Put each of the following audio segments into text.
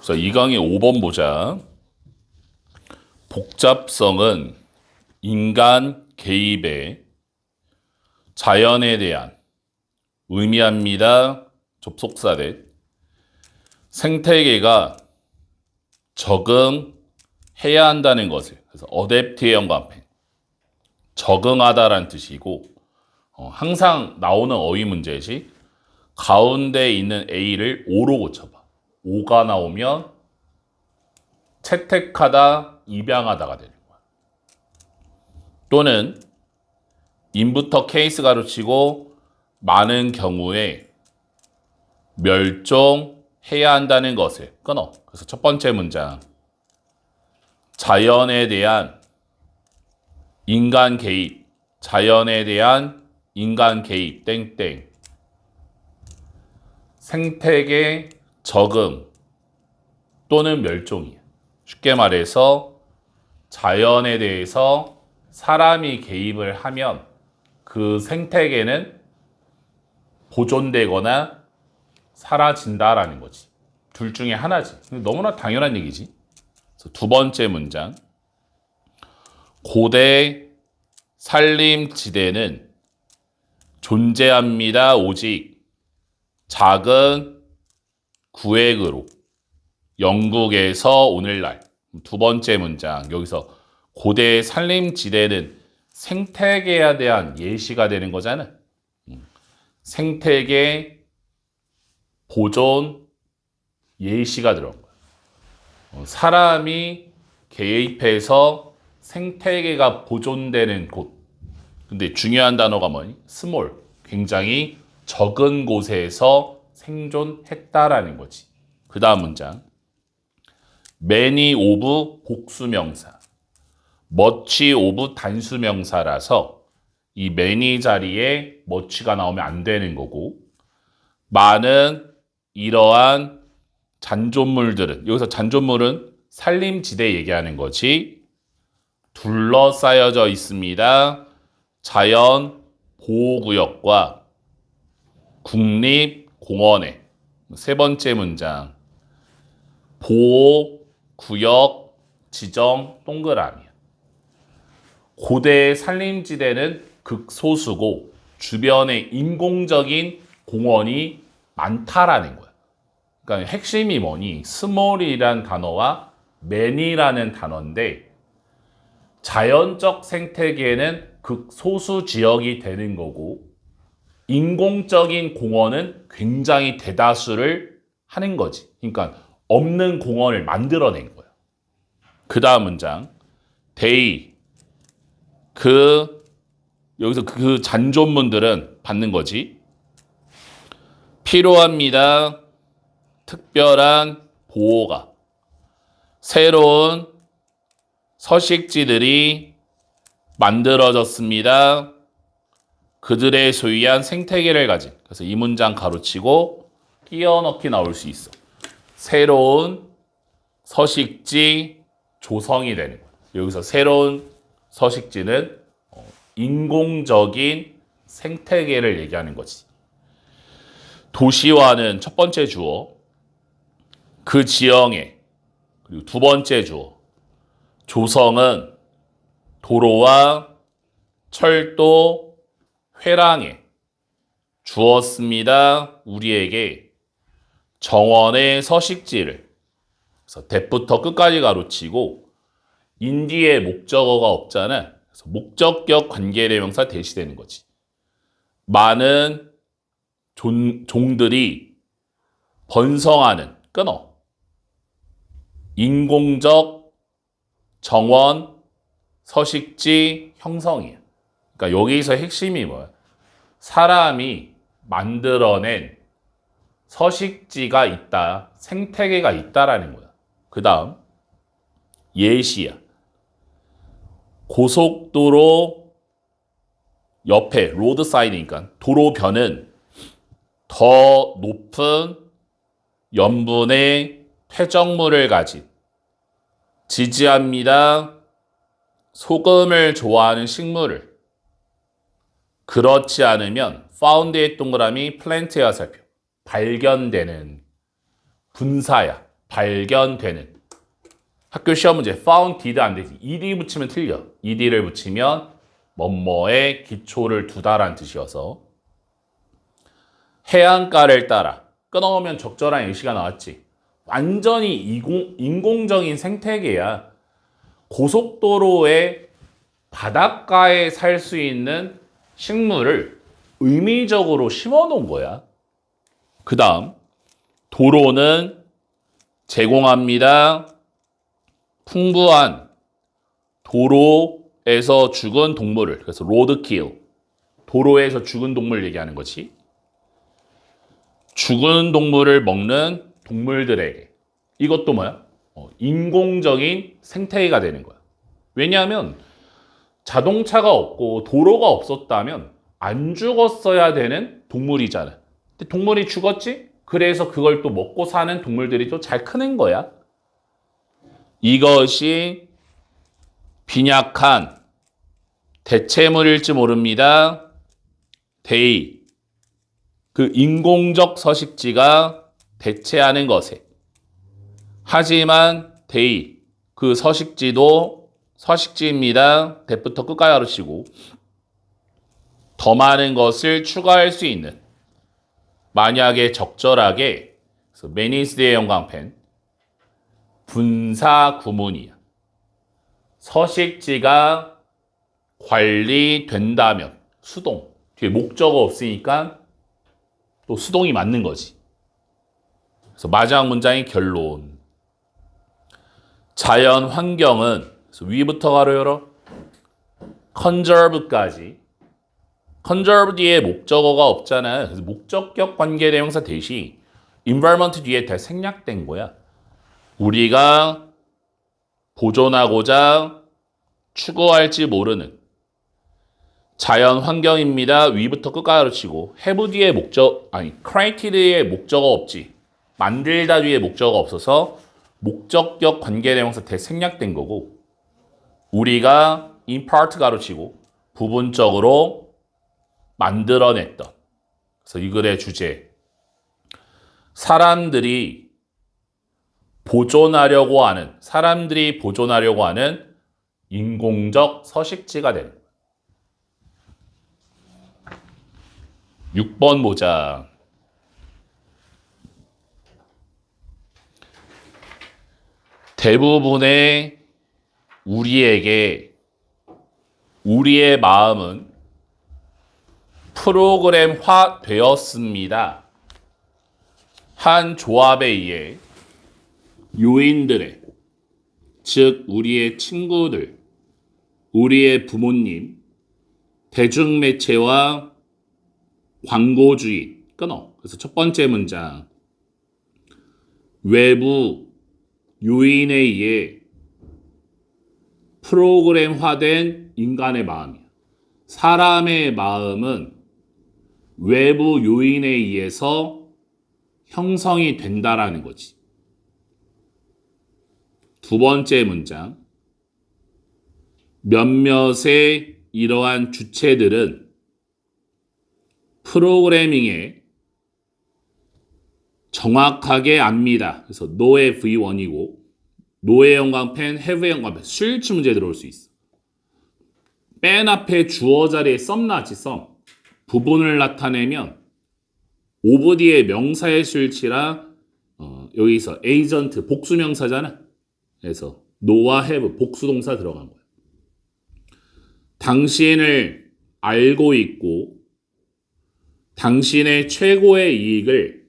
그래서 이 강의 5번 보자. 복잡성은 인간 개입의 자연에 대한 의미합니다. 접속사대. 생태계가 적응해야 한다는 것을. 그래서 어댑트의 연관편. 적응하다라는 뜻이고, 항상 나오는 어휘 문제식 가운데 있는 A를 O로 고쳐봐. O가 나오면 채택하다, 입양하다가 되는 거야. 또는 인부터 케이스 가로치고 많은 경우에 멸종해야 한다는 것을 끊어. 그래서 첫 번째 문장. 자연에 대한 인간 개입. 자연에 대한 인간 개입. 땡땡. 생태계 적응 또는 멸종이야. 쉽게 말해서 자연에 대해서 사람이 개입을 하면 그 생태계는 보존되거나 사라진다라는 거지. 둘 중에 하나지. 너무나 당연한 얘기지. 그래서 두 번째 문장. 고대 산림지대는 존재합니다. 오직 작은 구획으로. 영국에서 오늘날. 두 번째 문장. 여기서 고대 산림지대는 생태계에 대한 예시가 되는 거잖아. 생태계 보존 예시가 들어간 거야. 사람이 개입해서 생태계가 보존되는 곳. 근데 중요한 단어가 뭐니? 스몰. 굉장히 적은 곳에서 생존했다라는 거지. 그 다음 문장. many of 복수명사. much of 단수명사라서 이 many 자리에 much가 나오면 안 되는 거고, 많은 이러한 잔존물들은, 여기서 잔존물은 산림지대 얘기하는 거지, 둘러싸여져 있습니다. 자연 보호구역과 국립공원에. 세 번째 문장. 보호구역 지정 동그라미야. 고대 산림지대는 극소수고 주변에 인공적인 공원이 많다라는 거야. 그러니까 핵심이 뭐니? 스몰이란 단어와 many라는 단어인데 자연적 생태계는 극소수 지역이 되는 거고 인공적인 공원은 굉장히 대다수를 하는 거지. 그러니까 없는 공원을 만들어낸 거야. 그 다음 문장. they 여기서 그 잔존물들은 받는 거지. 필요합니다. 특별한 보호가. 새로운 서식지들이 만들어졌습니다. 그들의 소유한 생태계를 가진. 그래서 이 문장 가로치고 끼워 넣기 나올 수 있어. 새로운 서식지 조성이 되는 거야. 여기서 새로운 서식지는 인공적인 생태계를 얘기하는 거지. 도시화는 첫 번째 주어, 그 지형에. 그리고 두 번째 주어, 조성은 도로와 철도, 회랑에 주었습니다. 우리에게 정원의 서식지를. 그래서 대부터 끝까지 가로치고 인뒤에 목적어가 없잖아. 그래서 목적격 관계대명사 대시되는 거지. 많은 종들이 번성하는, 끊어. 인공적 정원, 서식지 형성이야. 그러니까 여기서 핵심이 뭐야? 사람이 만들어낸 서식지가 있다, 생태계가 있다라는 거야. 그 다음 예시야. 고속도로 옆에 로드사이드니까 도로변은 더 높은 염분의 퇴적물을 가진 지지합니다. 소금을 좋아하는 식물을. 그렇지 않으면 found의 동그라미 플랜트의 화살표. 발견되는 분사야. 발견되는. 학교 시험 문제 found did 안 되지. ed 붙이면 틀려. ed를 붙이면 뭐뭐의 기초를 두다란 뜻이어서 해안가를 따라 끊어오면 적절한 예시가 나왔지. 완전히 인공적인 생태계야. 고속도로의 바닷가에 살 수 있는 식물을 의미적으로 심어놓은 거야. 그 다음 도로는 제공합니다. 풍부한 도로에서 죽은 동물을, 그래서 로드킬, 도로에서 죽은 동물 얘기하는 거지. 죽은 동물을 먹는 동물들에게. 이것도 뭐야? 인공적인 생태계가 되는 거야. 왜냐하면 자동차가 없고 도로가 없었다면 안 죽었어야 되는 동물이잖아. 근데 동물이 죽었지? 그래서 그걸 또 먹고 사는 동물들이 또 잘 크는 거야. 이것이 빈약한 대체물일지 모릅니다. 대의. 그 인공적 서식지가 대체하는 것에. 하지만 대의. 그 서식지도 서식지입니다. 대부터 끝까지 가르치고 더 많은 것을 추가할 수 있는, 만약에 적절하게, 그래서 메니스의 형광펜 분사 구문이야. 서식지가 관리된다면 수동. 뒤에 목적어 없으니까 또 수동이 맞는 거지. 그래서 마지막 문장이 결론. 자연 환경은, 그래서 위부터 가로 열어 conserve까지. conserve 뒤에 목적어가 없잖아. 그래서 목적격 관계대명사 대시 environment 뒤에 다 생략된 거야. 우리가 보존하고자 추구할지 모르는 자연 환경입니다. 위부터 끝까지 가르치고 have 뒤에 create의 목적어 없지. 만들다 뒤에 목적어 없어서 목적격 관계대명사 대 생략된 거고, 우리가 in part 가르치고 부분적으로 만들어냈던. 그래서 이 글의 주제, 사람들이 보존하려고 하는 인공적 서식지가 되는 거예요. 6번 보자. 대부분의 우리의 마음은 프로그램화 되었습니다. 한 조합에 의해 요인들의, 즉 우리의 친구들, 우리의 부모님, 대중매체와 광고주의, 끊어. 그래서 첫 번째 문장, 외부 요인에 의해 프로그램화된 인간의 마음이야. 사람의 마음은 외부 요인에 의해서 형성이 된다라는 거지. 두 번째 문장, 몇몇의 이러한 주체들은 프로그래밍에 정확하게 압니다. 그래서 no의 V1이고 no의 형광펜, have의 형광펜, 수일치 문제 들어올 수 있어. 맨 앞에 주어 자리에 some 나왔지, some. 부분을 나타내면 of 뒤에 명사의 수일치라 여기서 agent 복수명사잖아. 그래서 no와 have 복수동사 들어간 거야. 당신을 알고 있고 당신의 최고의 이익을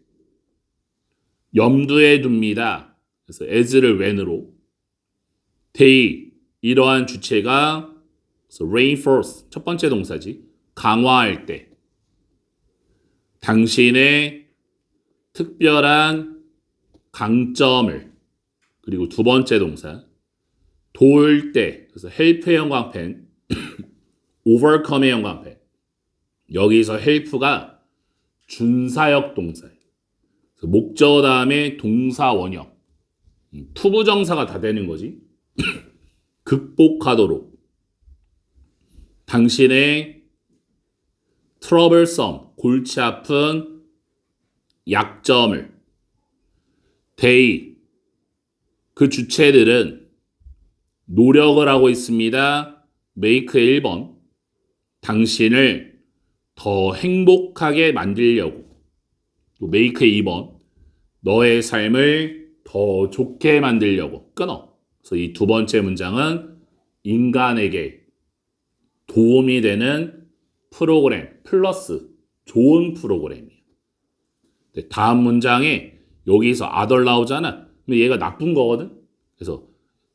염두에 둡니다. 그래서 as를 when으로 they, 이러한 주체가 reinforce, 첫 번째 동사지, 강화할 때 당신의 특별한 강점을, 그리고 두 번째 동사 도울 때, 그래서 help의 형광펜 overcome의 형광펜, 여기서 help가 준사역 동사예요. 목적어 다음에 동사 원형, 투부정사가 다 되는 거지. 극복하도록 당신의 troublesome, 골치 아픈 약점을 they, 그 주체들은 노력을 하고 있습니다. make의 1번. 당신을 더 행복하게 만들려고. 또 make의 2번. 너의 삶을 더 좋게 만들려고. 끊어. 그래서 이 두 번째 문장은 인간에게 도움이 되는 프로그램 플러스 좋은 프로그램이에요. 다음 문장에 여기서 other 나오잖아. 근데 얘가 나쁜 거거든. 그래서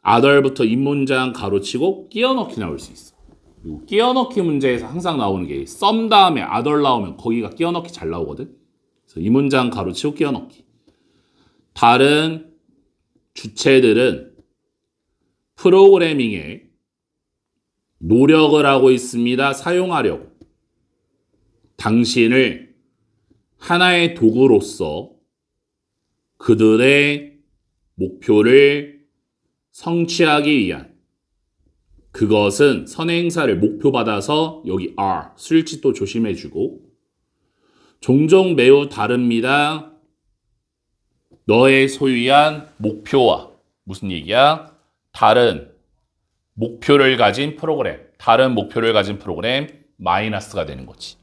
other부터 입문장 가로치고 끼워 넣기 나올 수 있어. 그리고 끼워 넣기 문제에서 항상 나오는 게 some 다음에 other 나오면 거기가 끼워 넣기 잘 나오거든. 그래서 이 문장 가로치고 끼워 넣기. 다른 주체들은 프로그래밍에 노력을 하고 있습니다. 사용하려고. 당신을 하나의 도구로서 그들의 목표를 성취하기 위한 그것은 선행사를 목표받아서 여기 are 쓸지 또 조심해주고 종종 매우 다릅니다. 너의 소유한 목표와 무슨 얘기야? 다른 목표를 가진 프로그램, 다른 목표를 가진 프로그램 마이너스가 되는 거지.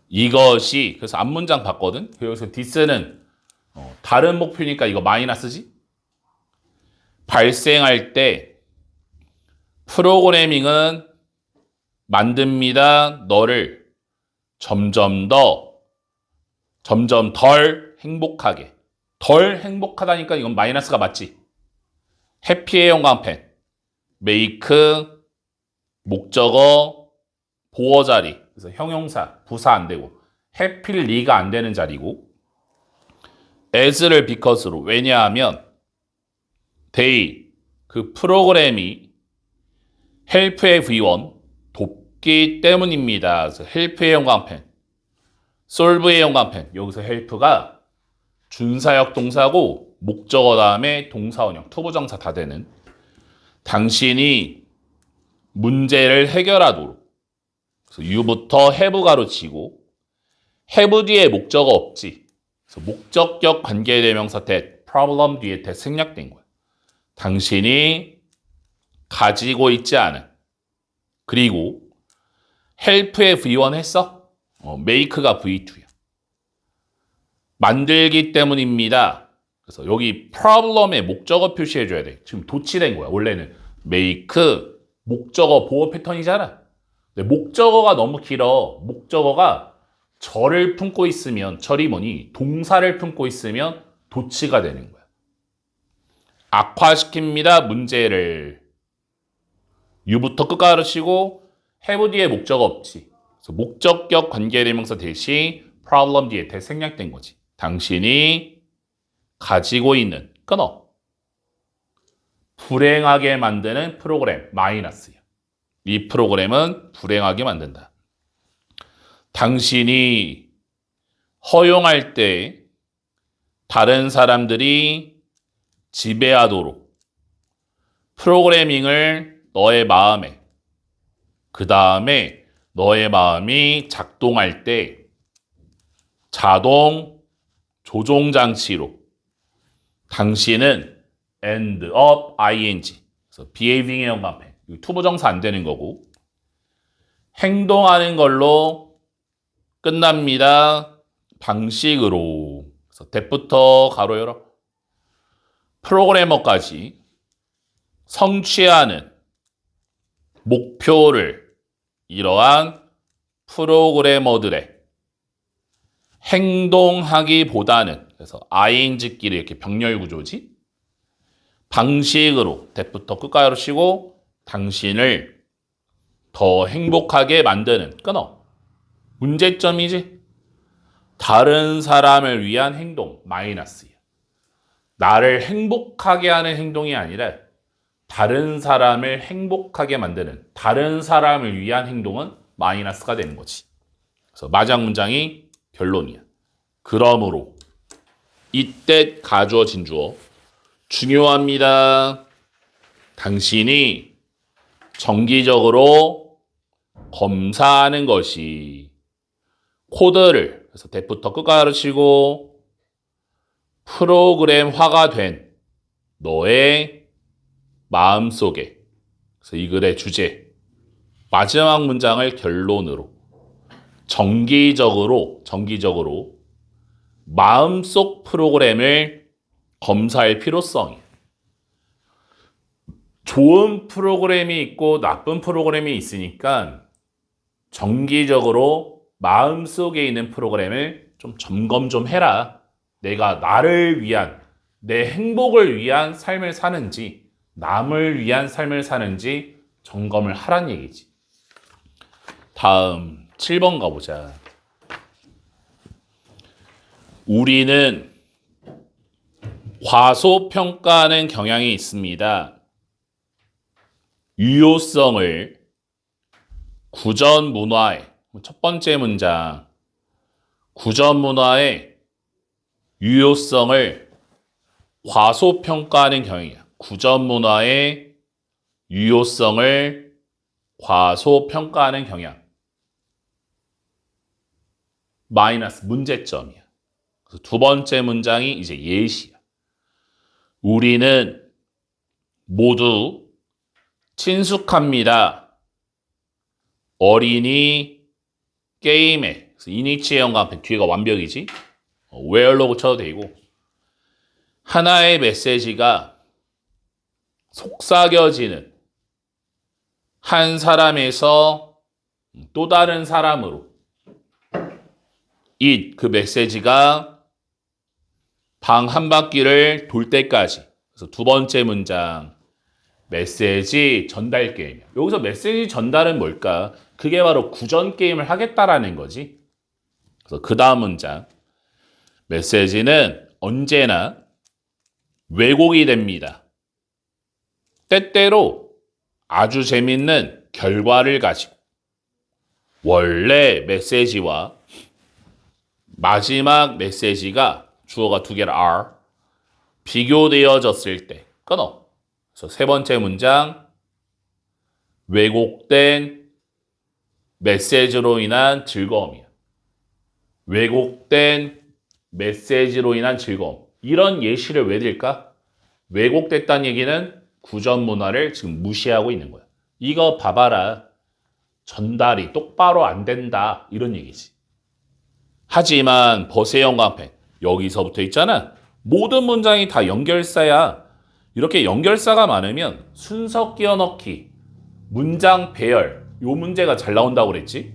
이것이 그래서 앞문장 봤거든. 그래서 this는 다른 목표니까 이거 마이너스지. 발생할 때 프로그래밍은 만듭니다. 너를 점점 덜 행복하게. 덜 행복하다니까 이건 마이너스가 맞지. 해피의 형광펜, make, 목적어, 보어 자리. 그래서 형용사, 부사 안 되고 해피리가 안 되는 자리고 as를 because로 왜냐하면 they 그 프로그램이 help의 V1 돕기 때문입니다. 그래서 help의 형광펜, solve의 형광펜 여기서 help가 준사역 동사고 목적어 다음에 동사원형 투부정사 다 되는 당신이 문제를 해결하도록 그래서 you부터 have 가로치고 have 뒤에 목적어 없지. 그래서 목적격 관계대명사 that problem 뒤에 that 생략된 거야. 당신이 가지고 있지 않은 그리고 help의 V1 했어? make가 V2야. 만들기 때문입니다. 그래서 여기 problem의 목적어 표시해줘야 돼. 지금 도치된 거야. 원래는 make 목적어 보어 패턴이잖아. 근데 목적어가 너무 길어. 목적어가 절을 품고 있으면 절이 뭐니? 동사를 품고 있으면 도치가 되는 거야. 악화시킵니다. 문제를. you부터 끝까지 가르치고 have 뒤에 목적어 없지. 그래서 목적격 관계대명사 대신 problem 뒤에 대 생략된 거지. 당신이 가지고 있는 끊어. 불행하게 만드는 프로그램 마이너스야. 이 프로그램은 불행하게 만든다. 당신이 허용할 때 다른 사람들이 지배하도록 프로그래밍을 너의 마음에 그 다음에 너의 마음이 작동할 때 자동 조종장치로 당신은 end up ing 그래서 behaving의 형광펜 투부정사 안 되는 거고 행동하는 걸로 끝납니다. 방식으로 그래서 that부터 가로 열어 프로그래머까지 성취하는 목표를 이러한 프로그래머들의 행동하기보다는 그래서 ing끼리 이렇게 병렬 구조지 방식으로 that부터 끝가로 치고 당신을 더 행복하게 만드는 끊어. 문제점이지. 다른 사람을 위한 행동 마이너스야. 나를 행복하게 하는 행동이 아니라 다른 사람을 행복하게 만드는 다른 사람을 위한 행동은 마이너스가 되는 거지. 그래서 마지막 문장이 결론이야. 그러므로 이때 가주어 진주어 중요합니다. 당신이 정기적으로 검사하는 것이 코드를 그래서 that부터 끝까지 가르치고 프로그램화가 된 너의 마음속에. 그래서 이 글의 주제. 마지막 문장을 결론으로. 정기적으로 마음속 프로그램을 검사할 필요성이. 좋은 프로그램이 있고 나쁜 프로그램이 있으니까 정기적으로 마음속에 있는 프로그램을 좀 점검 좀 해라. 내가 나를 위한, 내 행복을 위한 삶을 사는지, 남을 위한 삶을 사는지 점검을 하란 얘기지. 다음 7번 가보자. 우리는 과소평가하는 경향이 있습니다. 유효성을 구전 문화의 첫 번째 문장, 구전 문화의 유효성을 과소평가하는 경향이야. 구전 문화의 유효성을 과소평가하는 경향. 마이너스 문제점이야. 그래서 두 번째 문장이 이제 예시야. 우리는 모두 친숙합니다. 어린이 게임에. 그래서 이니치의 영감 앞에 뒤가 완벽이지. where로 붙여도 되고. 하나의 메시지가 속삭여지는 한 사람에서 또 다른 사람으로 그 메시지가 방 한 바퀴를 돌 때까지. 그래서 두 번째 문장 메시지 전달 게임. 여기서 메시지 전달은 뭘까? 그게 바로 구전 게임을 하겠다라는 거지. 그래서 그 다음 문장 메시지는 언제나 왜곡이 됩니다. 때때로 아주 재밌는 결과를 가지고 원래 메시지와 마지막 메시지가 주어가 두 개라 are 비교되어졌을 때 끊어. 그래서 세 번째 문장 왜곡된 메시지로 인한 즐거움이야. 왜곡된 메시지로 인한 즐거움. 이런 예시를 왜 들까? 왜곡됐다는 얘기는 구전 문화를 지금 무시하고 있는 거야. 이거 봐봐라. 전달이 똑바로 안 된다. 이런 얘기지. 하지만 버스의 영광펜 여기서부터 있잖아. 모든 문장이 다 연결사야. 이렇게 연결사가 많으면 순서 끼워 넣기, 문장 배열 요 문제가 잘 나온다고 그랬지.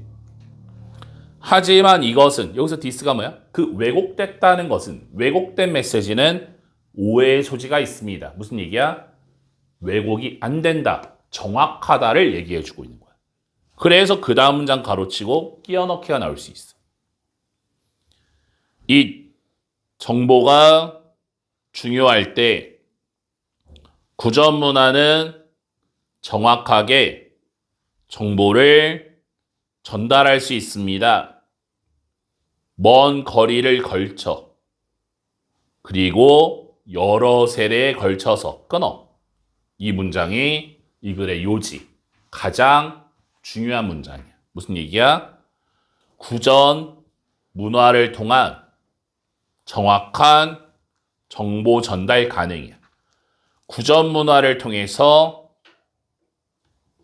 하지만 이것은 여기서 디스가 뭐야? 그 왜곡됐다는 것은 왜곡된 메시지는 오해의 소지가 있습니다. 무슨 얘기야? 왜곡이 안 된다. 정확하다를 얘기해 주고 있는 거야. 그래서 그 다음 문장 가로치고 끼워 넣기가 나올 수 있어. 이 정보가 중요할 때 구전 문화는 정확하게 정보를 전달할 수 있습니다. 먼 거리를 걸쳐 그리고 여러 세대에 걸쳐서 끊어. 이 문장이 이 글의 요지, 가장 중요한 문장이야. 무슨 얘기야? 구전 문화를 통한 정확한 정보 전달 가능이야. 구전 문화를 통해서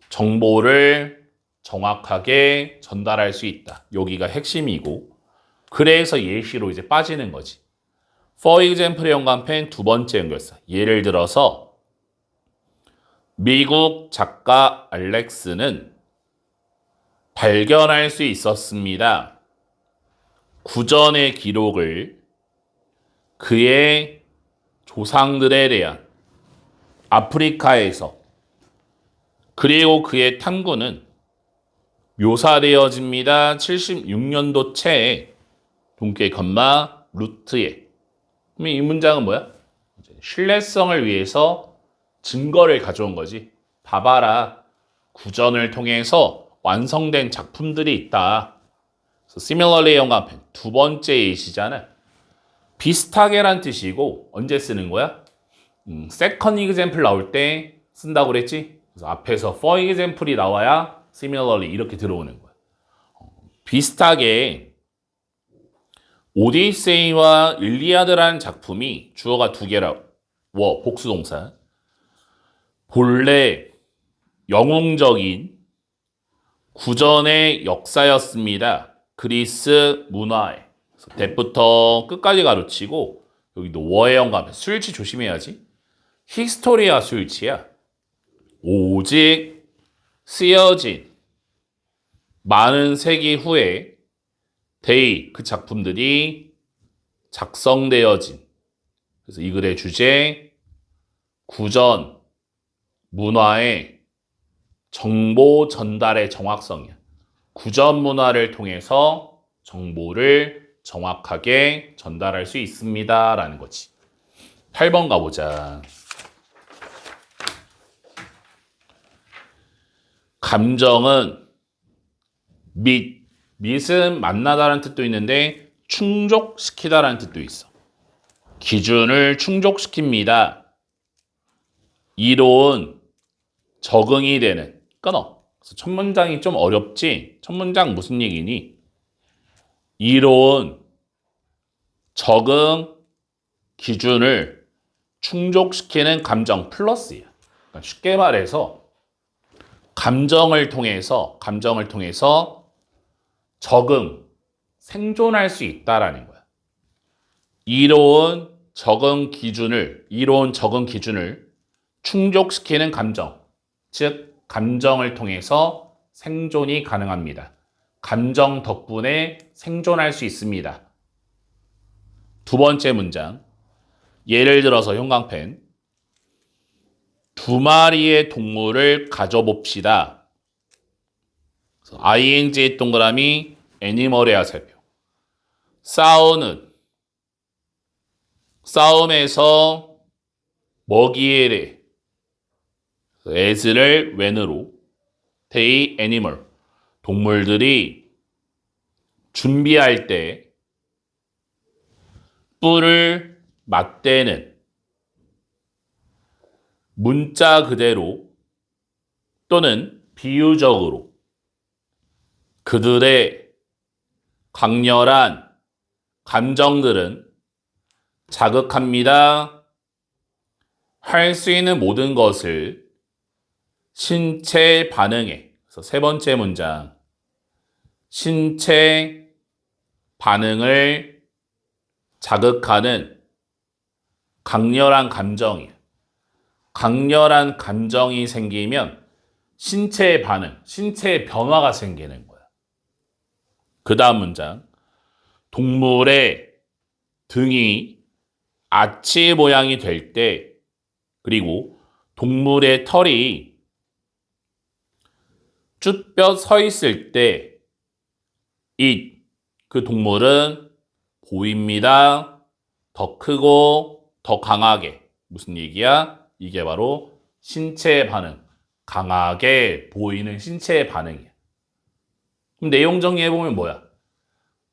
정보를 정확하게 전달할 수 있다. 여기가 핵심이고 그래서 예시로 이제 빠지는 거지. For example의 연관펜 두 번째 연결사. 예를 들어서 미국 작가 알렉스는 발견할 수 있었습니다. 구전의 기록을 그의 조상들에 대한 아프리카에서 그리고 그의 탐구는 묘사되어집니다. 76년도 채에 동계 건마 루트에. 그럼 이 문장은 뭐야? 신뢰성을 위해서 증거를 가져온 거지. 봐봐라. 구전을 통해서 완성된 작품들이 있다. similarly의 연관펜 두 번째 예시잖아. 비슷하게란 뜻이고 언제 쓰는 거야? second example 나올 때 쓴다고 그랬지? 그래서 앞에서 for example이 나와야 similarly 이렇게 들어오는 거야. 비슷하게 오디세이와 일리아드라는 작품이 주어가 두 개라고. 복수동사. 본래 영웅적인 구전의 역사였습니다. 그리스 문화에. 대부터 끝까지 가르치고 여기도 워의 영감. 수일치 조심해야지. 히스토리아 수일치야. 오직 쓰여진 많은 세기 후에 그 작품들이 작성되어진. 그래서 이 글의 주제 구전 문화의 정보 전달의 정확성이야. 구전 문화를 통해서 정보를 정확하게 전달할 수 있습니다. 라는 거지. 8번 가보자. 감정은 밑은 만나다라는 뜻도 있는데 충족시키다라는 뜻도 있어. 기준을 충족시킵니다. 이로운 적응이 되는. 끊어. 그래서 첫 문장이 좀 어렵지? 첫 문장 무슨 얘기니? 이로운 적응 기준을 충족시키는 감정 플러스야. 그러니까 쉽게 말해서 감정을 통해서 적응, 생존할 수 있다라는 거야. 이로운 적응 기준을 충족시키는 감정, 즉 감정을 통해서 생존이 가능합니다. 감정 덕분에 생존할 수 있습니다. 두 번째 문장. 예를 들어서 형광펜. 두 마리의 동물을 가져봅시다. ing 동그라미 애니멀의 하살표. 싸움에서 먹이에 as를 when으로 they animal 동물들이 준비할 때 뿔을 맞대는 문자 그대로 또는 비유적으로 그들의 강렬한 감정들은 자극합니다. 할 수 있는 모든 것을 신체 반응에. 그래서 세 번째 문장. 신체 반응을 자극하는 강렬한 감정이에요. 강렬한 감정이 생기면 신체의 반응, 신체의 변화가 생기는 거야. 그 다음 문장. 동물의 등이 아치 모양이 될 때, 그리고 동물의 털이 쭈뼛 서 있을 때, 그 동물은 보입니다. 더 크고 더 강하게. 무슨 얘기야? 이게 바로 신체의 반응. 강하게 보이는 신체의 반응이야. 그럼 내용 정리해보면 뭐야?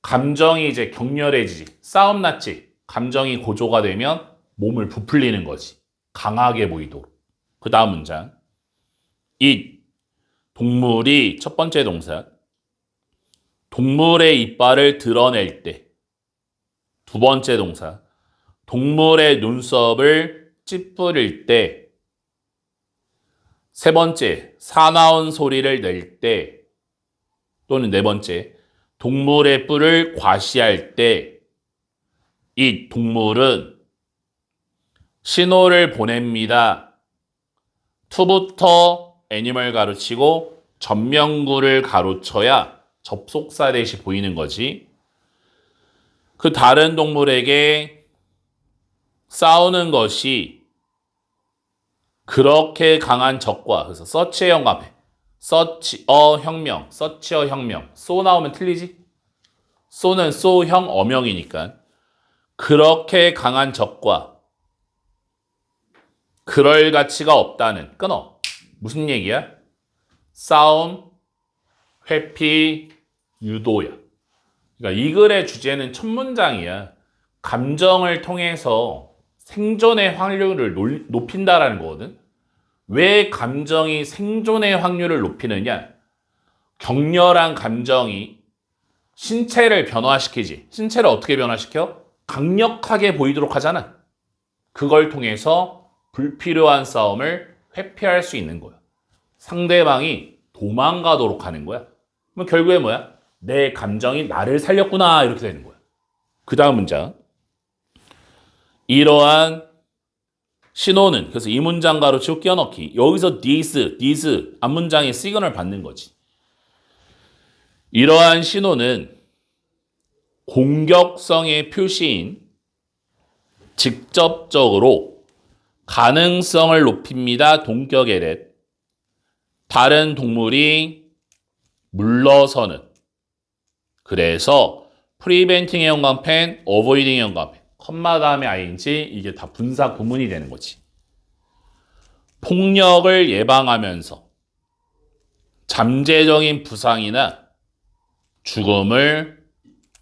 감정이 이제 격렬해지지. 싸움 났지. 감정이 고조가 되면 몸을 부풀리는 거지. 강하게 보이도록. 그 다음 문장. 동물이 첫 번째 동사. 동물의 이빨을 드러낼 때. 두 번째 동사. 동물의 눈썹을 찌푸릴 때. 세 번째, 사나운 소리를 낼 때. 또는 네 번째, 동물의 뿔을 과시할 때. 이 동물은 신호를 보냅니다. to부터 애니멀 가르치고 전명구를 가로쳐야 접속사 대시 보이는 거지. 그 다른 동물에게 싸우는 것이 그렇게 강한 적과, 그래서 서치의 영감해. 서치어 혁명, 서치어 혁명. 소 나오면 틀리지? 소는 소형 어명이니까. 그렇게 강한 적과 그럴 가치가 없다는. 끊어. 무슨 얘기야? 싸움, 회피, 유도야. 그러니까 이 글의 주제는 첫 문장이야. 감정을 통해서 생존의 확률을 높인다라는 거거든. 왜 감정이 생존의 확률을 높이느냐? 격렬한 감정이 신체를 변화시키지. 신체를 어떻게 변화시켜? 강력하게 보이도록 하잖아. 그걸 통해서 불필요한 싸움을 회피할 수 있는 거야. 상대방이 도망가도록 하는 거야. 그럼 결국에 뭐야? 내 감정이 나를 살렸구나 이렇게 되는 거야. 그 다음 문장. 이러한 신호는 그래서 이 문장 가로치고 끼워넣기. 여기서 this 앞문장의 시그널을 받는 거지. 이러한 신호는 공격성의 표시인 직접적으로 가능성을 높입니다. 동격의 렛. 다른 동물이 물러서는. 그래서 preventing의 형광펜, avoiding의 형광펜. 컴마 다음에 ing 이게 다 분사 구문이 되는 거지. 폭력을 예방하면서 잠재적인 부상이나 죽음을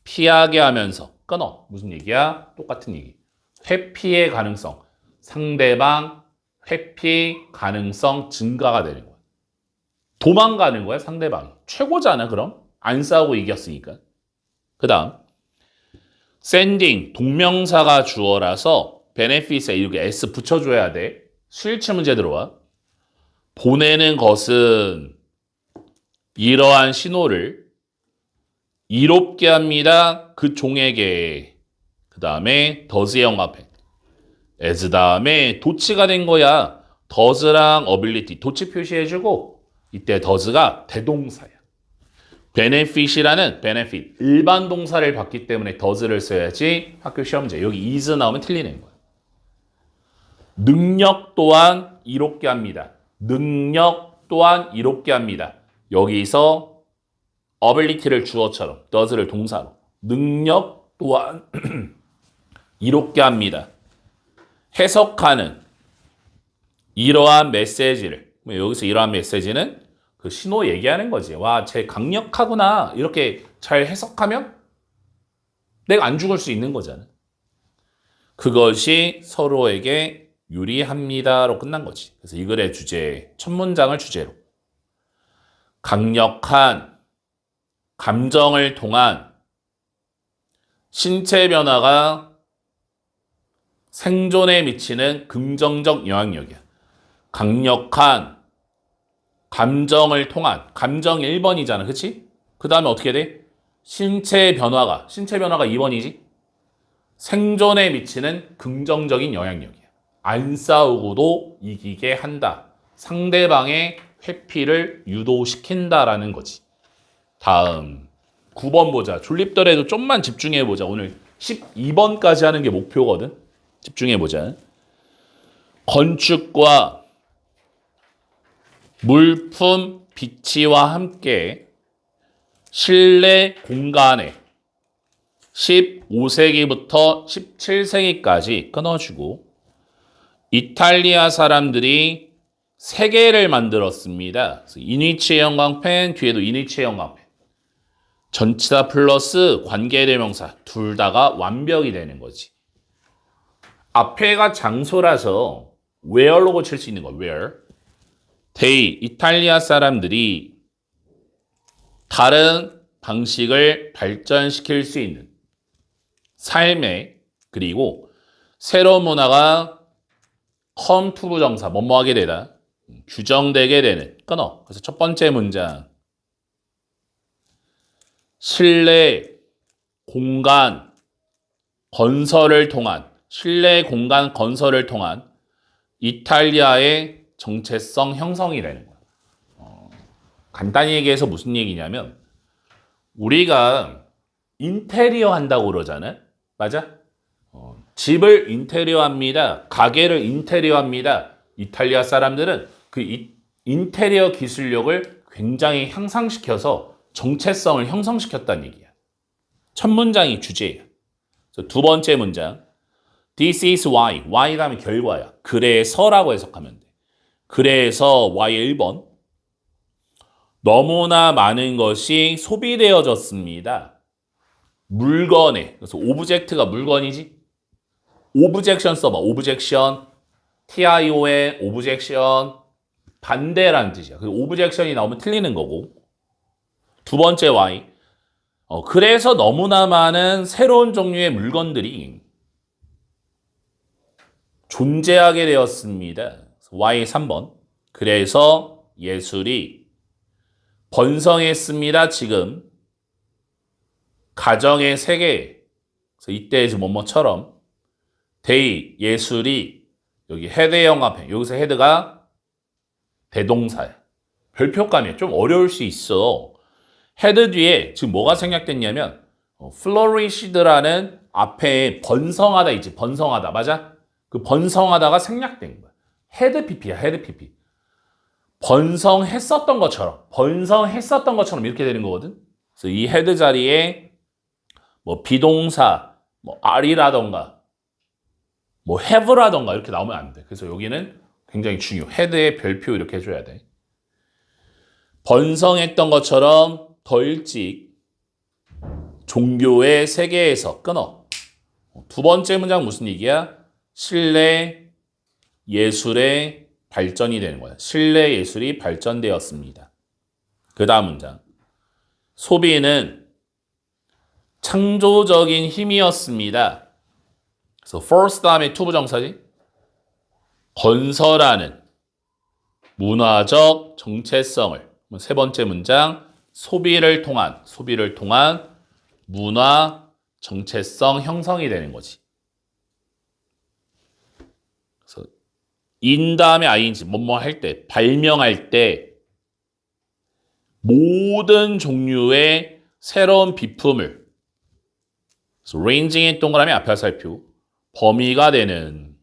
피하게 하면서 끊어. 무슨 얘기야? 똑같은 얘기. 회피의 가능성. 상대방 회피 가능성 증가가 되는 거야. 도망가는 거야, 상대방이. 최고잖아, 그럼. 안 싸우고 이겼으니까. 그 다음. sending, 동명사가 주어라서 benefit에 이렇게 s 붙여줘야 돼. 수일치 문제 들어와. 보내는 것은 이러한 신호를 이롭게 합니다. 그 종에게. 그 다음에 does의 형광펜. as 다음에 도치가 된 거야. does랑 ability 도치 표시해주고 이때 does가 대동사야. benefit이라는 benefit 일반 동사를 봤기 때문에 does를 써야지 학교 시험제. 여기 is 나오면 틀리는 거야. 능력 또한 이롭게 합니다. 능력 또한 이롭게 합니다. 여기서 ability를 주어처럼 does를 동사로 능력 또한 이롭게 합니다. 해석하는 이러한 메시지를 여기서 이러한 메시지는 그 신호 얘기하는 거지. 와, 쟤 강력하구나. 이렇게 잘 해석하면 내가 안 죽을 수 있는 거잖아. 그것이 서로에게 유리합니다로 끝난 거지. 그래서 이 글의 주제, 첫 문장을 주제로 강력한 감정을 통한 신체 변화가 생존에 미치는 긍정적 영향력이야. 강력한 감정을 통한 감정 1번이잖아. 그치? 그 다음에 어떻게 돼? 신체 변화가 2번이지? 생존에 미치는 긍정적인 영향력이야. 안 싸우고도 이기게 한다. 상대방의 회피를 유도시킨다라는 거지. 다음 9번 보자. 졸립더라도 좀만 집중해보자. 오늘 12번까지 하는 게 목표거든. 집중해보자. 건축과 물품 비치와 함께 실내 공간에 15세기부터 17세기까지 끊어주고 이탈리아 사람들이 세 개를 만들었습니다. 이니치의 형광펜, 뒤에도 이니치의 형광펜. 전치사 플러스 관계대명사 둘 다가 완벽이 되는 거지. 앞에가 장소라서 where로 고칠 수 있는 거야. where. they, 이탈리아 사람들이 다른 방식을 발전시킬 수 있는 삶에 그리고 새로운 문화가 come to 부정사 뭐뭐하게 되다. 규정되게 되는 끊어. 그래서 첫 번째 문장 실내 공간 건설을 통한 실내 공간 건설을 통한 이탈리아의 정체성 형성이라는 거야. 간단히 얘기해서 무슨 얘기냐면 우리가 인테리어 한다고 그러잖아요. 맞아? 집을 인테리어 합니다. 가게를 인테리어 합니다. 이탈리아 사람들은 그 인테리어 기술력을 굉장히 향상시켜서 정체성을 형성시켰다는 얘기야. 첫 문장이 주제야. 두 번째 문장. This is why. why 다음에 결과야. 그래서라고 해석하면 돼. 그래서 y 1번. 너무나 많은 것이 소비되어졌습니다. 물건에. 그래서 오브젝트가 물건이지. 오브젝션 써봐. 오브젝션. TIO의 오브젝션. 반대라는 뜻이야. 그 오브젝션이 나오면 틀리는 거고. 두 번째 Y. 그래서 너무나 많은 새로운 종류의 물건들이 존재하게 되었습니다. Y 3번. 그래서 예술이 번성했습니다. 지금 가정의 세계. 그래서 이때의 뭐뭐처럼 데이 예술이 여기 헤드 영합해. 여기서 헤드가 대동사야. 별표감이 좀 어려울 수 있어. 헤드 뒤에 지금 뭐가 생략됐냐면 flourished라는 앞에 번성하다 있지. 번성하다. 맞아? 그 번성하다가 생략된 거야. 헤드 PP야. 헤드 PP. 번성했었던 것처럼 이렇게 되는 거거든. 그래서 이 헤드 자리에 뭐 비동사, 뭐 are라던가 뭐 have라던가 이렇게 나오면 안 돼. 그래서 여기는 굉장히 중요해. 헤드에 별표 이렇게 해줘야 돼. 번성했던 것처럼 더 일찍 종교의 세계에서 끊어. 두 번째 문장 무슨 얘기야? 신뢰 예술의 발전이 되는 거야. 신뢰 예술이 발전되었습니다. 그 다음 문장. 소비는 창조적인 힘이었습니다. 그래서 force 다음에 to 부정사지. 건설하는 문화적 정체성을. 세 번째 문장. 소비를 통한 문화 정체성 형성이 되는 거지. 그래서 in 다음에 ing 뭐뭐 할 때, 발명할 때 모든 종류의 새로운 비품을 그래서 ranging의 동그라미 앞에 살펴 범위가 되는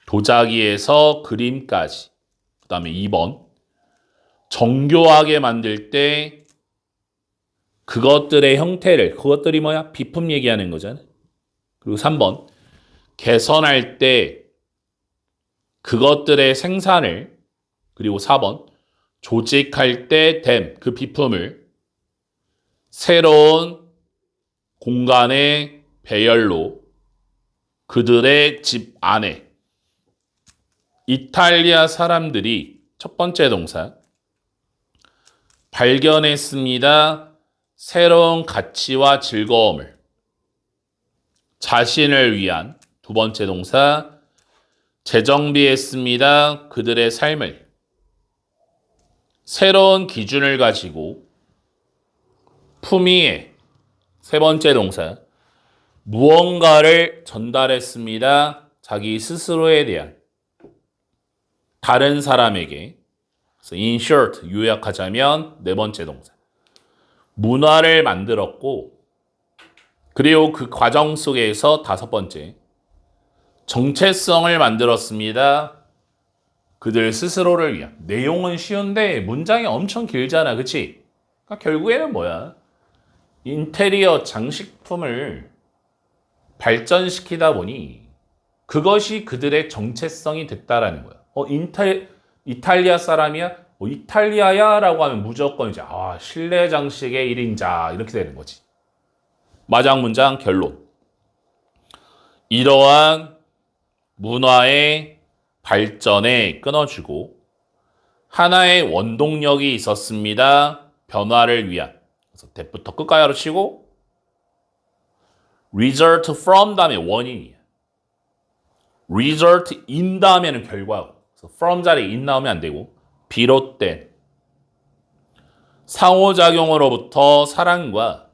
도자기에서 그림까지. 그 다음에 2번 정교하게 만들 때 그것들의 형태를 그것들이 뭐야? 비품 얘기하는 거잖아. 그리고 3번 개선할 때 그것들의 생산을 그리고 4번 조직할 때 됨 그 비품을 새로운 공간의 배열로 그들의 집 안에 이탈리아 사람들이 첫 번째 동사 발견했습니다. 새로운 가치와 즐거움을 자신을 위한 두 번째 동사 재정비했습니다. 그들의 삶을 새로운 기준을 가지고 품위의 세 번째 동사 무언가를 전달했습니다. 자기 스스로에 대한 다른 사람에게. 그래서 in short 요약하자면 네 번째 동사 문화를 만들었고 그리고 그 과정 속에서 다섯 번째 정체성을 만들었습니다. 그들 스스로를 위한. 내용은 쉬운데 문장이 엄청 길잖아. 그치? 그러니까 결국에는 뭐야? 인테리어 장식품을 발전시키다 보니 그것이 그들의 정체성이 됐다라는 거야. 이탈리아 사람이야? 이탈리아야? 라고 하면 무조건 이제 실내 장식의 1인자 이렇게 되는 거지. 마장 문장 결론. 이러한 문화의 발전에 끊어주고 하나의 원동력이 있었습니다. 변화를 위한. 그래서 대부터 끝까지 치고 result from 다음에 원인이야. result in 다음에는 결과고. 그래서 from 자리에 in 나오면 안 되고 비롯된 상호작용으로부터 사랑과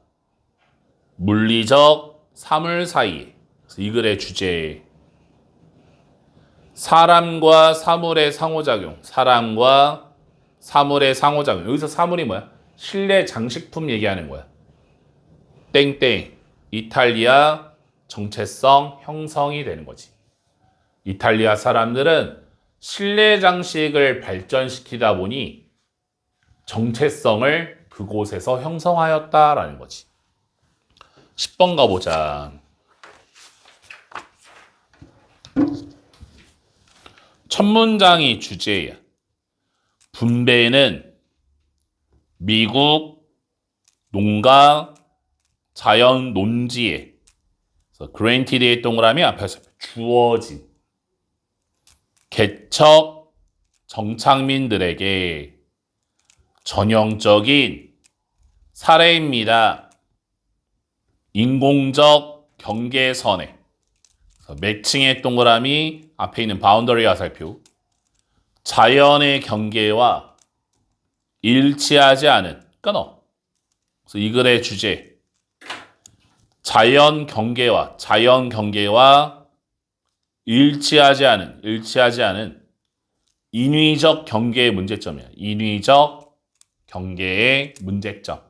물리적 사물 사이에. 그래서 이 글의 주제 사람과 사물의 상호작용. 사람과 사물의 상호작용. 여기서 사물이 뭐야? 실내 장식품 얘기하는 거야. 땡땡. 이탈리아 정체성 형성이 되는 거지. 이탈리아 사람들은 실내 장식을 발전시키다 보니 정체성을 그곳에서 형성하였다라는 거지. 10번 가보자. 첫 문장이 주제야. 분배는 미국 농가 자연 논지에 granted의 동그라미 앞에서 주어진 개척 정착민들에게 전형적인 사례입니다. 인공적 경계선에 그래서 매칭의 동그라미, 앞에 있는 바운더리 화살표. 자연의 경계와 일치하지 않은, 끊어. 그래서 이 글의 주제. 자연 경계와 일치하지 않은 인위적 경계의 문제점이야. 인위적 경계의 문제점.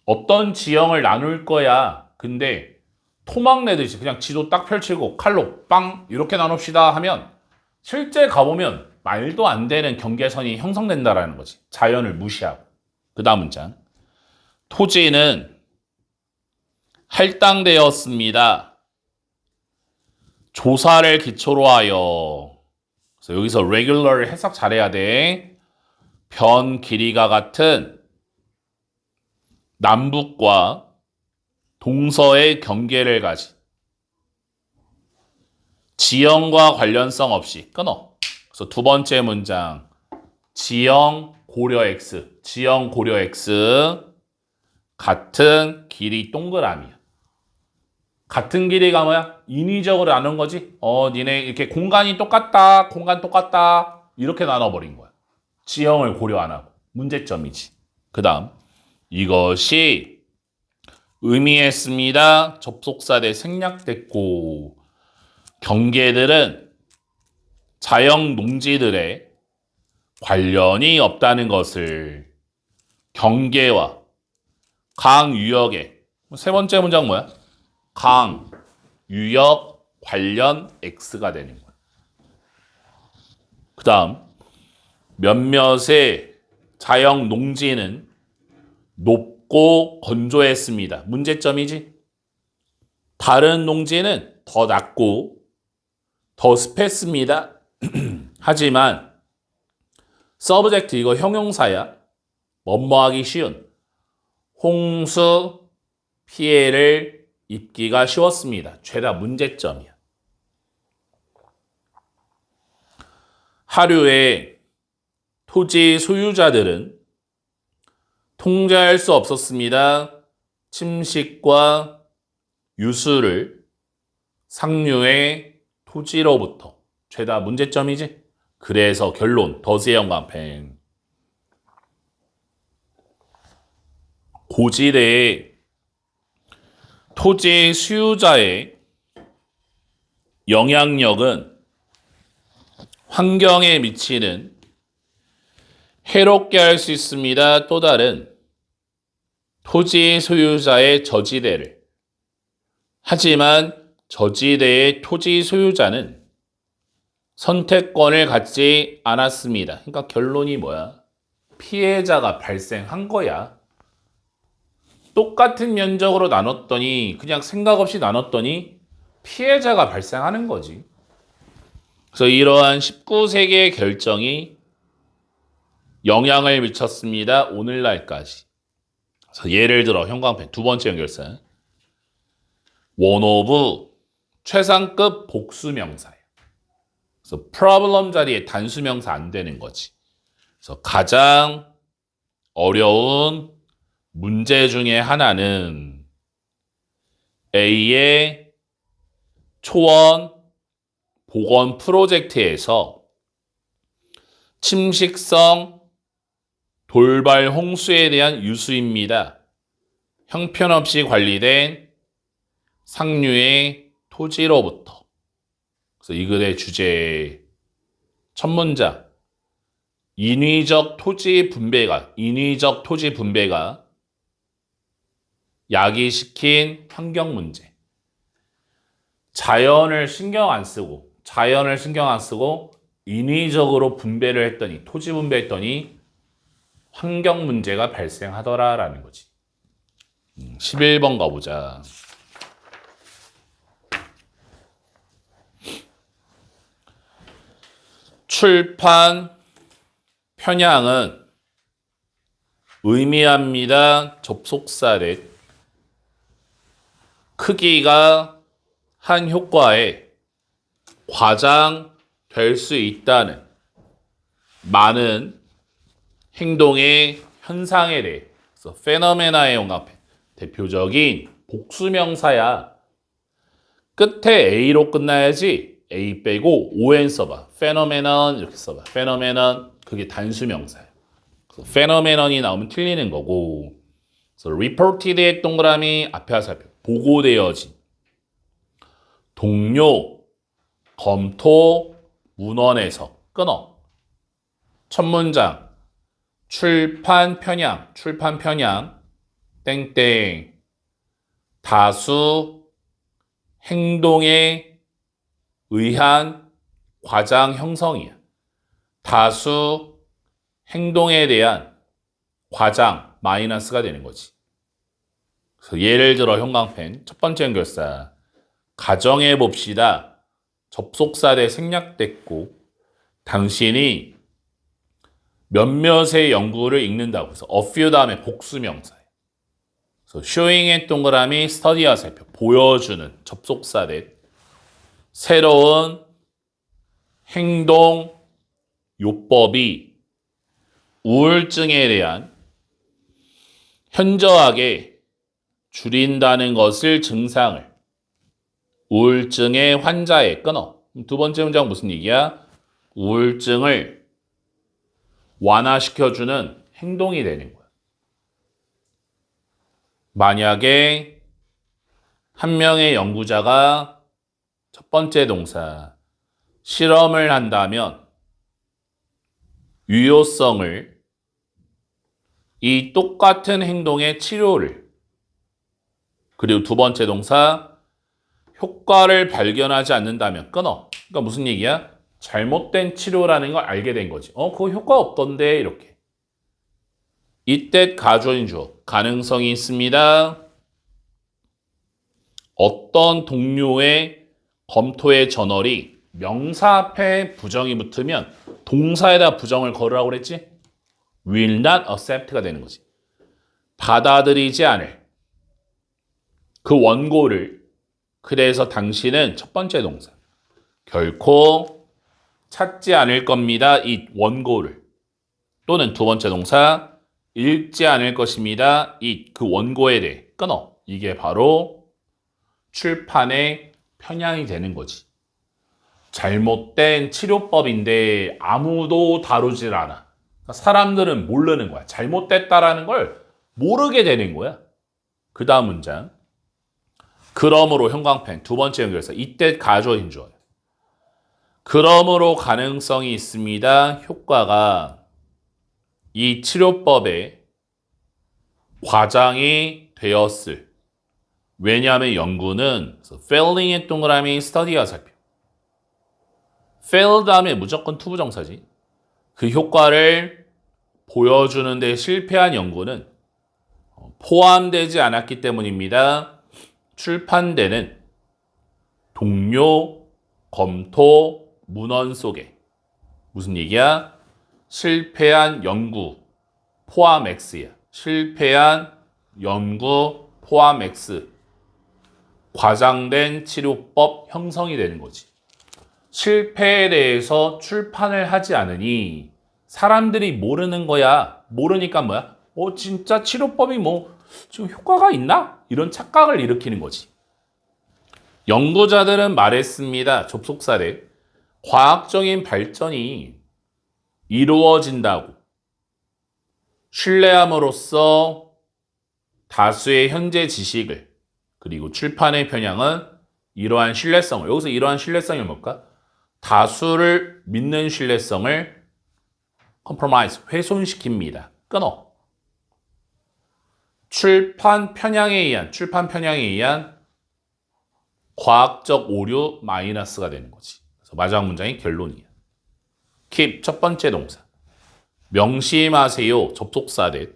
어떤 지형을 나눌 거야. 근데 토막 내듯이 그냥 지도 딱 펼치고 칼로 빵 이렇게 나눕시다 하면 실제 가보면 말도 안 되는 경계선이 형성된다라는 거지. 자연을 무시하고. 그 다음 문장. 토지는 할당되었습니다. 조사를 기초로 하여. 그래서 여기서 regular를 해석 잘해야 돼. 변 길이가 같은 남북과 동서의 경계를 가진 지형과 관련성 없이 끊어. 그래서 두 번째 문장. 지형 고려 X 같은 길이 동그라미야. 같은 길이가 뭐야? 인위적으로 나눈 거지. 니네 이렇게 공간 똑같다 이렇게 나눠버린 거야. 지형을 고려 안 하고. 문제점이지. 그 다음 이것이 의미했습니다. 접속사대 생략됐고 경계들은 자연 농지들의 관련이 없다는 것을 경계와 강 유역의 세 번째 문장 뭐야? 강 유역 관련 X가 되는 거야. 그 다음 몇몇의 자연 농지는 높고 건조했습니다. 문제점이지. 다른 농지는 더 낮고 더 습했습니다. 하지만 서브젝트 이거 형용사야. 뭐뭐하기 쉬운 홍수 피해를 입기가 쉬웠습니다. 죄다 문제점이야. 하류의 토지 소유자들은 통제할 수 없었습니다. 침식과 유수를 상류의 토지로부터. 죄다 문제점이지. 그래서 결론 더스의 영광펜. 고지대의 토지 수유자의 영향력은 환경에 미치는 해롭게 할 수 있습니다. 또 다른 토지 소유자의 저지대를. 하지만 저지대의 토지 소유자는 선택권을 갖지 않았습니다. 그러니까 결론이 뭐야? 피해자가 발생한 거야. 똑같은 면적으로 나눴더니 그냥 생각 없이 나눴더니 피해자가 발생하는 거지. 그래서 이러한 19세기의 결정이 영향을 미쳤습니다. 오늘날까지. 그래서 예를 들어 형광펜 두 번째 연결사. 원오브 최상급 복수명사예요. 그래서 problem 자리에 단수명사 안 되는 거지. 그래서 가장 어려운 문제 중에 하나는 A의 초원 복원 프로젝트에서 침식성 돌발 홍수에 대한 유수입니다. 형편없이 관리된 상류의 토지로부터. 그래서 이 글의 주제 첫 문장. 인위적 토지 분배가 야기시킨 환경 문제. 자연을 신경 안 쓰고 인위적으로 분배를 했더니 토지 분배했더니 환경 문제가 발생하더라라는 거지. 11번 가보자. 출판 편향은 의미합니다. 접속사래 크기가 한 효과에 과장될 수 있다는 많은 행동의 현상에 대해. 그래서 페노메나의 영합 대표적인 복수명사야. 끝에 A로 끝나야지 A 빼고 ON 써봐. phenomenon 이렇게 써봐. phenomenon 그게 단수명사예요. phenomenon이 나오면 틀리는 거고. 그래서 reported의 동그라미 앞에 살펴. 보고되어진. 동료, 검토, 문헌에서 끊어. 첫 문장. 출판 편향, 땡땡. 다수, 행동에 의한 과장 형성이야. 다수, 행동에 대한 과장, 마이너스가 되는 거지. 그래서 예를 들어 형광펜, 첫 번째 연결사. 가정해 봅시다. 접속사대 생략됐고, 당신이 몇몇의 연구를 읽는다고 해서 a few 다음에 복수명사예요. 그래서 showing의 동그라미 study와 살펴 보여주는 접속사대 새로운 행동 요법이 우울증에 대한 현저하게 줄인다는 것을 증상을 우울증의 환자에 끊어. 두 번째 문장 무슨 얘기야? 우울증을 완화시켜주는 행동이 되는 거야. 만약에 한 명의 연구자가 첫 번째 동사 실험을 한다면 유효성을 이 똑같은 행동의 치료를 그리고 두 번째 동사 효과를 발견하지 않는다면 끊어. 그러니까 무슨 얘기야? 잘못된 치료라는 걸 알게 된 거지. 그거 효과 없던데 이렇게. 이때 가주어인 주어 가능성이 있습니다. 어떤 동료의 검토의 저널이 명사 앞에 부정이 붙으면 동사에다 부정을 걸으라고 그랬지? will not accept가 되는 거지. 받아들이지 않을 그 원고를 그래서 당신은 첫 번째 동사 결코 찾지 않을 겁니다. 이 원고를 또는 두 번째 동사 읽지 않을 것입니다. 이 그 원고에 대해 끊어. 이게 바로 출판의 편향이 되는 거지. 잘못된 치료법인데 아무도 다루질 않아. 그러니까 사람들은 모르는 거야. 잘못됐다라는 걸 모르게 되는 거야. 그 다음 문장. 그러므로 형광펜 두 번째 연결사 이때 가주어인 주어요. 그러므로 가능성이 있습니다. 효과가 이 치료법에 과장이 되었을. 왜냐하면 연구는 failing의 동그라미 study가 살펴. fail 다음에 무조건 투부정사지. 그 효과를 보여주는 데 실패한 연구는 포함되지 않았기 때문입니다. 출판되는 동료 검토 문헌 속에 무슨 얘기야? 실패한 연구 포함 X야. 실패한 연구 포함 X. 과장된 치료법 형성이 되는 거지. 실패에 대해서 출판을 하지 않으니 사람들이 모르는 거야. 모르니까 뭐야? 진짜 치료법이 지금 효과가 있나? 이런 착각을 일으키는 거지. 연구자들은 말했습니다. 접속사례. 과학적인 발전이 이루어진다고 신뢰함으로써 다수의 현재 지식을 그리고 출판의 편향은 이러한 신뢰성을 여기서 이러한 신뢰성이 뭘까? 다수를 믿는 신뢰성을 compromise, 훼손시킵니다. 끊어. 출판 편향에 의한 과학적 오류 마이너스가 되는 거지. 그래서 마지막 문장이 결론이야. keep 첫 번째 동사. 명심하세요. 접속사대.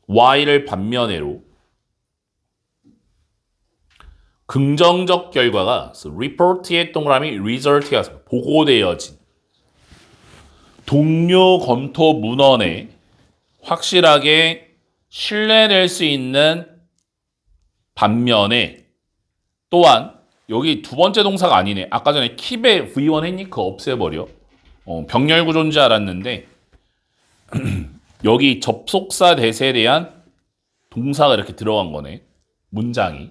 y를 반면에로 긍정적 결과가 report의 동그라미 result가 보고되어진 동료 검토 문헌에 확실하게 신뢰될 수 있는 반면에 또한 여기 두 번째 동사가 아니네. 아까 전에 keep에 V1 했니? 그거 없애버려. 병렬 구조인 줄 알았는데 여기 접속사 대세에 대한 동사가 이렇게 들어간 거네. 문장이.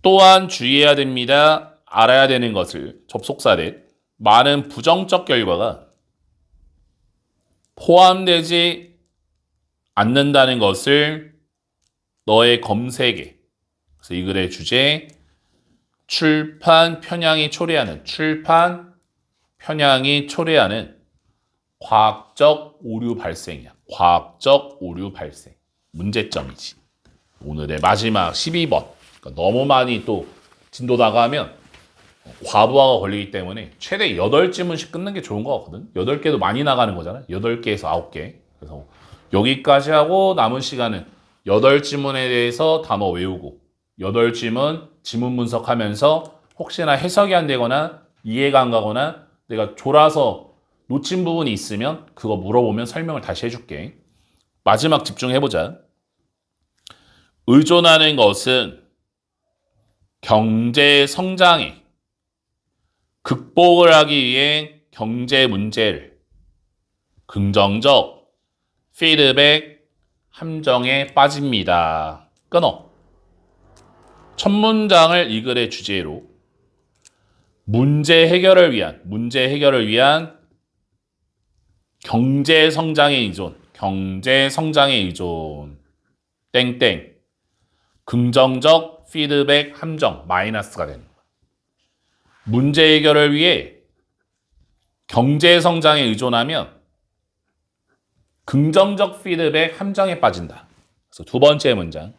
또한 주의해야 됩니다. 알아야 되는 것을 접속사를 많은 부정적 결과가 포함되지 않는다는 것을 너의 검색에 그래서 이 글의 주제 출판 편향이 초래하는 과학적 오류 발생이야. 과학적 오류 발생. 문제점이지. 오늘의 마지막 12번. 그러니까 너무 많이 또 진도 나가면 과부하가 걸리기 때문에 최대 8질문씩 끊는 게 좋은 거 같거든. 8개도 많이 나가는 거잖아. 8개에서 9개. 그래서 여기까지 하고 남은 시간은 8질문에 대해서 단어 외우고 8질문 지문 분석하면서 혹시나 해석이 안 되거나 이해가 안 가거나 내가 졸아서 놓친 부분이 있으면 그거 물어보면 설명을 다시 해줄게. 마지막 집중해보자. 의존하는 것은 경제 성장에 극복을 하기 위해 경제 문제를 긍정적 피드백 함정에 빠집니다. 끊어. 첫 문장을 이 글의 주제로 문제 해결을 위한 경제 성장의 의존 땡땡 긍정적 피드백 함정 마이너스가 되는 거야. 문제 해결을 위해 경제 성장에 의존하면 긍정적 피드백 함정에 빠진다. 그래서 두 번째 문장.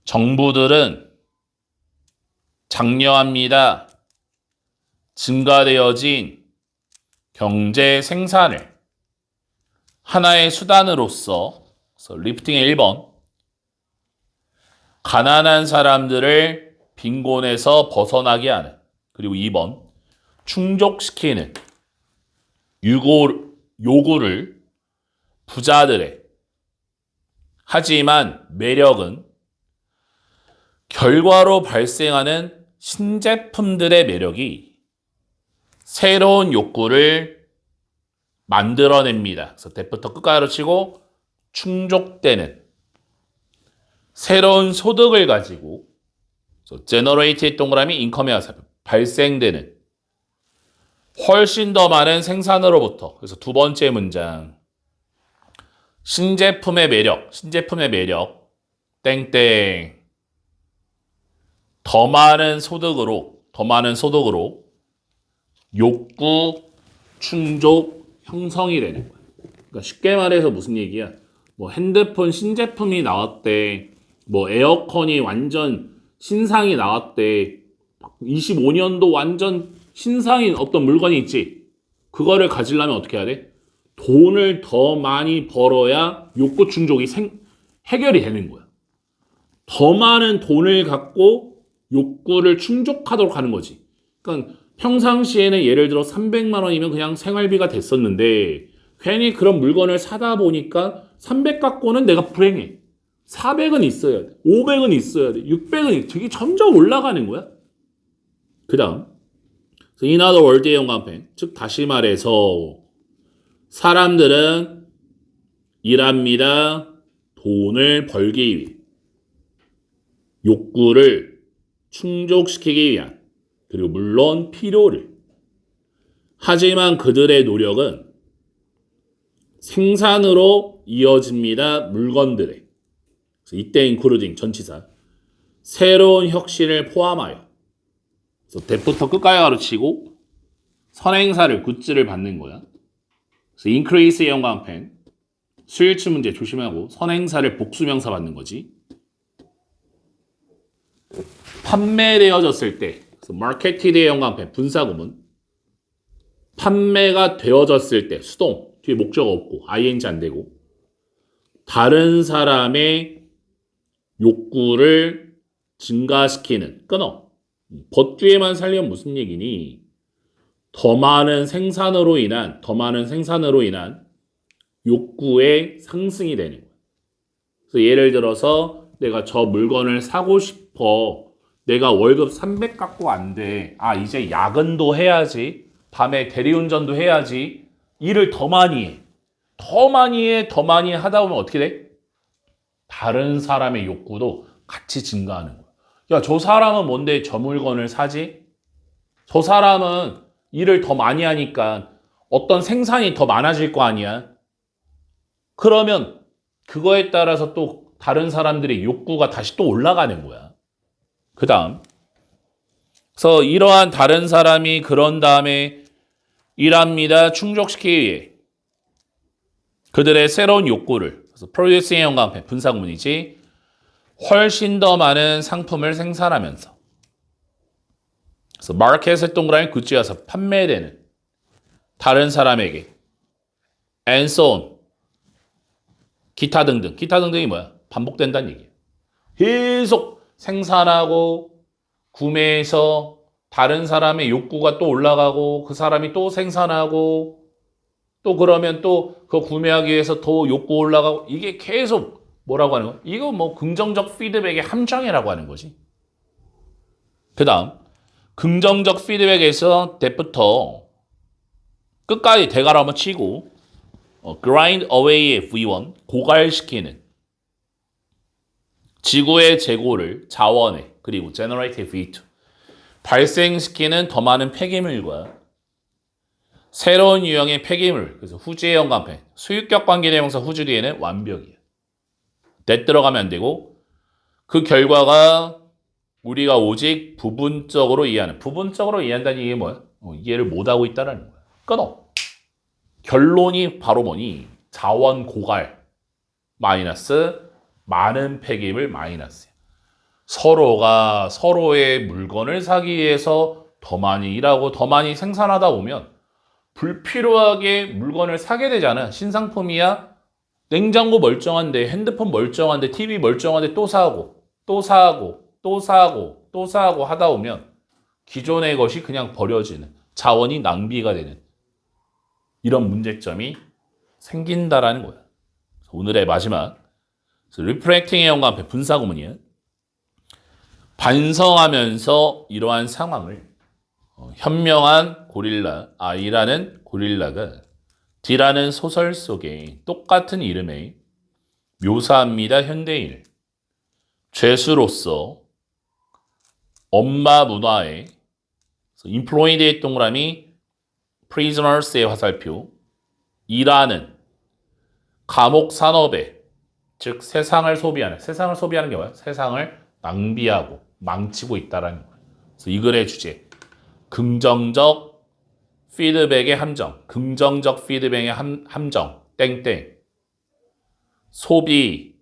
정부들은 장려합니다. 증가되어진 경제 생산을 하나의 수단으로서 리프팅의 1번 가난한 사람들을 빈곤에서 벗어나게 하는 그리고 2번 충족시키는 요구를 부자들의 하지만 매력은 결과로 발생하는 신제품들의 매력이 새로운 욕구를 만들어냅니다. 그래서 대부터 끝까지 치고 충족되는 새로운 소득을 가지고 generate 동그라미 income의 하사표 발생되는 훨씬 더 많은 생산으로부터 그래서 두 번째 문장 신제품의 매력 땡땡 더 많은 소득으로 욕구 충족 형성이 되는 거야. 그러니까 쉽게 말해서 무슨 얘기야? 뭐 핸드폰 신제품이 나왔대. 뭐 에어컨이 완전 신상이 나왔대. 25년도 완전 신상인 어떤 물건이 있지. 그거를 가지려면 어떻게 해야 돼? 돈을 더 많이 벌어야 욕구 충족이 해결이 되는 거야. 더 많은 돈을 갖고 욕구를 충족하도록 하는 거지. 그러니까 평상시에는 예를 들어 300만 원이면 그냥 생활비가 됐었는데 괜히 그런 물건을 사다 보니까 300 갖고는 내가 불행해. 400은 있어야 돼. 500은 있어야 돼. 600은 되게 점점 올라가는 거야. 그 다음 In other words의 연관편 즉 다시 말해서 사람들은 일합니다. 돈을 벌기 위해 욕구를 충족시키기 위한 그리고 물론 필요를 하지만 그들의 노력은 생산으로 이어집니다. 물건들의 그래서 이때 including 전치사 새로운 혁신을 포함하여 그래서 대부터 끝까지 가르치고 선행사를 굿즈를 받는 거야. 그래서 increase의 연관편 수일치 문제 조심하고 선행사를 복수명사 받는 거지. 판매되어졌을 때 그래서 marketed의 연관편 분사구문 판매가 되어졌을 때 수동 뒤에 목적 없고 ing 안 되고 다른 사람의 욕구를 증가시키는 끊어 벗 뒤에만 살려면 무슨 얘기니? 더 많은 생산으로 인한 욕구의 상승이 되는 거야. 그래서 예를 들어서 내가 저 물건을 사고 싶어. 내가 월급 300 갖고 안 돼. 아, 이제 야근도 해야지. 밤에 대리운전도 해야지. 일을 더 많이 해. 더 많이 하다 보면 어떻게 돼? 다른 사람의 욕구도 같이 증가하는 거야. 야, 저 사람은 뭔데 저 물건을 사지? 저 사람은 일을 더 많이 하니까 어떤 생산이 더 많아질 거 아니야? 그러면 그거에 따라서 또 다른 사람들의 욕구가 다시 또 올라가는 거야. 그 다음. 그래서 이러한 다른 사람이 그런 다음에 일합니다. 충족시키기 위해 그들의 새로운 욕구를, 그래서 producing의 연관편 분사구문이지, 훨씬 더 많은 상품을 생산하면서, 그래서 마켓에 동그라미 굿즈여서 판매되는 다른 사람에게 and so on, 기타 등등. 기타 등등이 뭐야? 반복된다는 얘기야. 계속 생산하고 구매해서 다른 사람의 욕구가 또 올라가고 그 사람이 또 생산하고 또 그러면 또 그 구매하기 위해서 더 욕구 올라가고, 이게 계속 뭐라고 하는 거야? 이거 뭐 긍정적 피드백의 함정이라고 하는 거지. 그 다음 긍정적 피드백에서 때부터 끝까지 대가로 한번 치고 grind away의 V1 고갈시키는, 지구의 재고를 자원에, 그리고 generate V2 발생시키는 더 많은 폐기물과 새로운 유형의 폐기물, 그래서 후지의 연관편 수유격 관계대명사 후주 뒤에는 완벽이야. that 들어가면 안 되고, 그 결과가 우리가 오직 부분적으로 이해하는, 부분적으로 이해한다는 얘기가 뭐야? 이해를 못하고 있다는 거야. 끊어. 결론이 바로 뭐니? 자원 고갈 마이너스 많은 폐기물 마이너스야. 서로가 서로의 물건을 사기 위해서 더 많이 일하고 더 많이 생산하다 보면 불필요하게 물건을 사게 되잖아. 신상품이야. 냉장고 멀쩡한데, 핸드폰 멀쩡한데, TV 멀쩡한데 또 사고, 또 사고, 또 사고, 또 사고 하다 보면 기존의 것이 그냥 버려지는, 자원이 낭비가 되는 이런 문제점이 생긴다라는 거야. 오늘의 마지막 리프렉팅의 연관편 분사구문이야. 반성하면서 이러한 상황을 현명한 고릴라 I라는 고릴라가 D라는 소설 속에 똑같은 이름의 묘사합니다. 현대인을 죄수로서 엄마 문화에 employed의 동그라미 prisoners의 화살표, 일하는 감옥 산업에, 즉 세상을 소비하는, 세상을 소비하는 게 뭐야? 세상을 낭비하고 망치고 있다라는 거야. 그래서 이 글의 주제, 긍정적 피드백의 함정, 긍정적 피드백의 함정, 땡땡, 소비,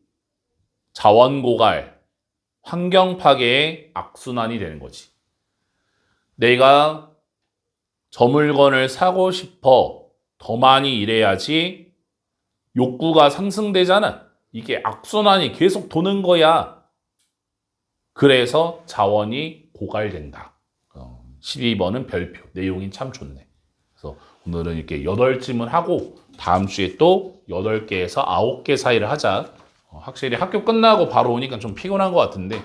자원 고갈, 환경 파괴의 악순환이 되는 거지. 내가 저 물건을 사고 싶어, 더 많이 일해야지 욕구가 상승되잖아. 이게 악순환이 계속 도는 거야. 그래서 자원이 고갈된다. 12번은 별표. 내용이 참 좋네. 그래서 오늘은 이렇게 8질문 하고 다음 주에 또 8개에서 9개 사이를 하자. 확실히 학교 끝나고 바로 오니까 좀 피곤한 것 같은데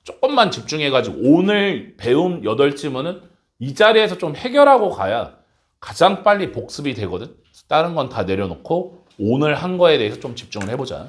조금만 집중해가지고 오늘 배운 8질문은 이 자리에서 좀 해결하고 가야 가장 빨리 복습이 되거든. 다른 건 다 내려놓고 오늘 한 거에 대해서 좀 집중을 해보자.